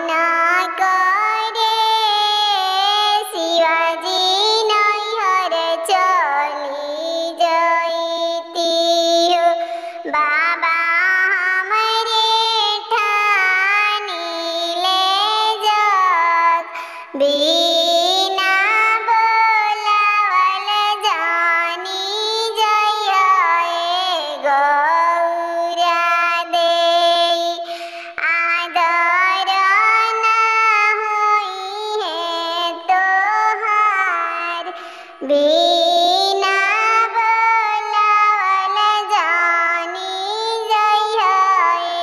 ना करे शिवाजी नैहर चली जईती हो। बाबा हमरे ठानी ले जग बिना बोलावल जानी जइया ए गौरा देई। आदर ना होई है तोहार बिना बोलावल जानी जइया ए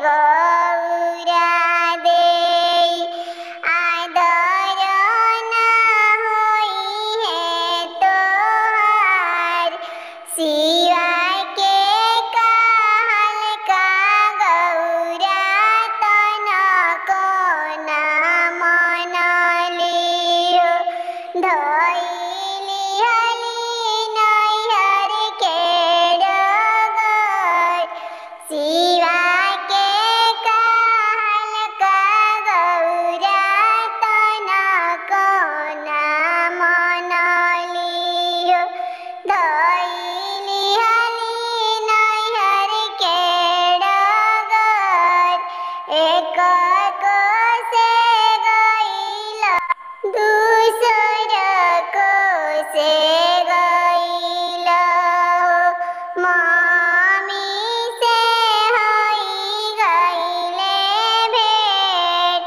गौरा देई। आदर ना होई है तोहार शिवा के कहल का गौरा तनको ना मनली हो। धइली हली नैहर के डगर शिवा के कहल का गौरा तनको ना मनली हो। धइली हली नैहर के डगर एक कोसे गइला दूसर कोसे गइला हो। मम्मी से होई गइले भेंट